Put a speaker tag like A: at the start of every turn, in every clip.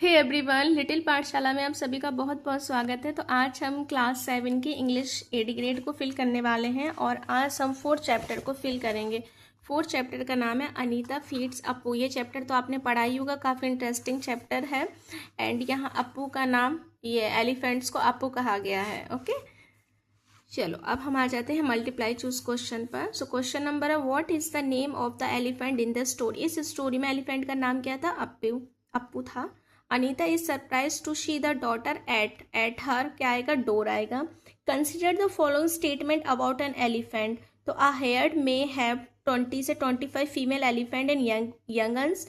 A: Hey everyone, little पाठशाला में आप सभी का बहुत बहुत स्वागत है। तो आज हम क्लास 7 की इंग्लिश 8 ग्रेड को फिल करने वाले हैं और आज हम 4th चैप्टर को फिल करेंगे। 4th चैप्टर का नाम है अनीता फीड्स अप्पू। ये चैप्टर तो आपने पढ़ा ही होगा, काफ़ी इंटरेस्टिंग चैप्टर है। एंड यहाँ अप्पू का नाम, ये एलिफेंट्स को अप्पू कहा गया है। ओके, चलो अब हम आ जाते हैं मल्टीप्लाई चूज क्वेश्चन पर। सो क्वेश्चन नंबर है, what is the name of the elephant in the story. इस स्टोरी में एलिफेंट का नाम क्या था? अप्पू था। Anita is surprise to see the daughter at her, क्या आएगा? डोर आएगा। Consider the following statement about an elephant. तो अ हेयर्ड मे हैव 20 से 25 female elephant and young ones.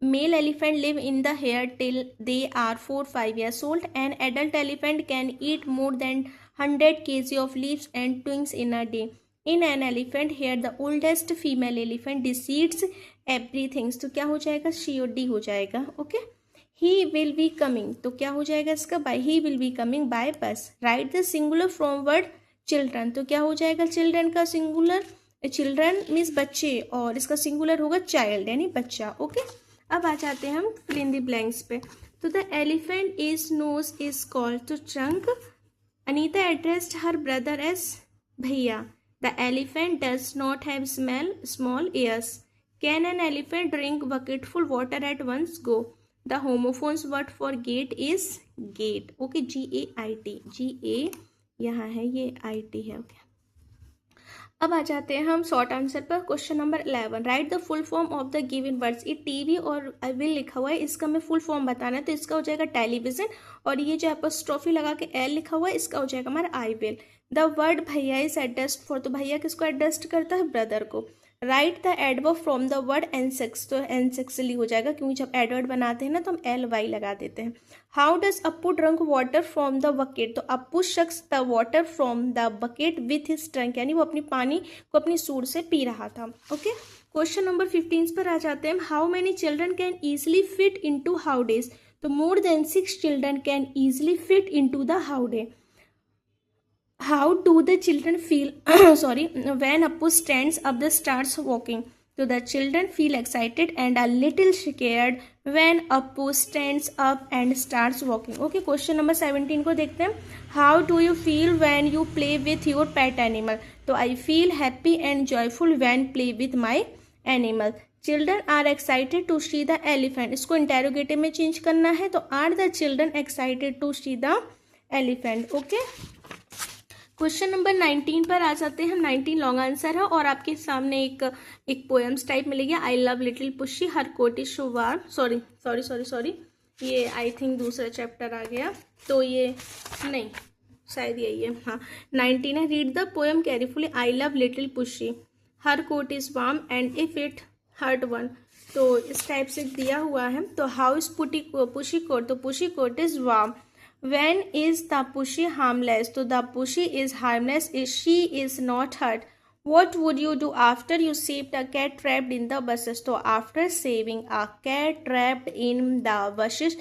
A: Male elephant live in the herd till they are 4-5 years old. An adult elephant can eat more than 100 kg of leaves and twigs in a day. In an elephant herd, the oldest female elephant decides everything. तो क्या हो जाएगा? COD हो जाएगा। Okay, he will be coming, तो क्या हो जाएगा इसका? by he will be coming by bus. Write the singular from word children, तो क्या हो जाएगा? children का singular, children means बच्चे, और इसका singular होगा child यानी बच्चा। ओके, अब आ जाते हैं हम फिल इन द ब्लैंक्स पे। तो the elephant is nose is called to trunk. Anita addressed her brother as भैया। The elephant does not have small ears. Can an elephant drink bucketful water at once go. The homophones word for gate is gate. Okay, GAIT, GA यहाँ है, ये IT है। Okay, अब आ जाते हैं हम short answer पर। Question number 11, right the full form of the given words. ये टीवी और आई विल लिखा हुआ है, इसका मैं फुल फॉर्म बताना है, तो इसका हो जाएगा टेलीविजन। और ये जो एपोस्ट्रोफी लगा के एल लिखा हुआ है, इसका हो जाएगा हमारा आई विल। द वर्ड भैया इज एड्रेस्ड फॉर, तो भैया किसको एड्रेस्ड करता है? ब्रदर को। Write the adverb from the word anxious, तो एनसेक्सली हो जाएगा, क्योंकि जब एडवर्ड बनाते हैं ना तो हम LY लगा देते हैं। How does Appu drunk water from the bucket, तो अप्पू शख्स the water from the bucket with his trunk, यानी वो अपनी पानी को अपनी सूंड से पी रहा था। ओके, क्वेश्चन नंबर 15 पर आ जाते हैं। How many children can easily fit into howdahs, तो more than 6 children can easily fit into the howdah. How do the children feel sorry, when Appu stands up the starts walking? So the children feel excited and a little scared when Appu stands up and starts walking. Okay, question number 17 को देखते हैं। How do you feel when you play with your pet animal? तो I feel happy and joyful when play with my animal. Children are excited to see the elephant. इसको interrogative में change करना है, तो are the children excited to see the elephant? Okay, question number 19 पर आ जाते हैं हम। 19 लॉन्ग आंसर है और आपके सामने एक पोएम्स टाइप मिलेगी। I love little pussy, her coat is so warm. Sorry, ये आई थिंक दूसरा चैप्टर आ गया, तो ये नहीं, शायद यही है। हाँ, 19 है। Read the poem carefully. I love little pussy, her coat is warm and if it hurt one. तो इस टाइप से दिया हुआ है। तो हाउ इज पुशी कोट, तो pussy coat is warm. When is the pushy harmless? So the pushy is harmless if she is not hurt. What would you do after you saved a cat trapped in the bushes? So after saving a cat trapped in the bushes,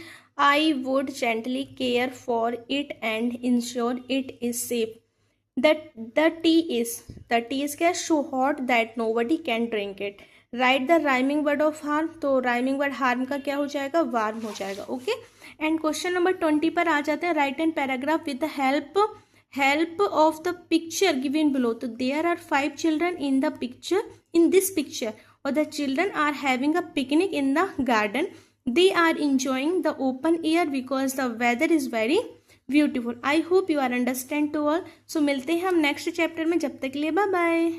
A: I would gently care for it and ensure it is safe. The tea is क्या? So hot that nobody can drink it. Right the rhyming word of harm, तो rhyming word harm का क्या हो जाएगा? Warm हो जाएगा। Okay, and question number 20 पर आ जाते हैं। Write an paragraph with the help of the picture given below. तो there are 5 children in this picture और the children are having a picnic in the garden. They are enjoying the open air because the weather is very beautiful. I hope you are understand to all. So मिलते हैं हम next chapter में, जब तक के लिए bye bye.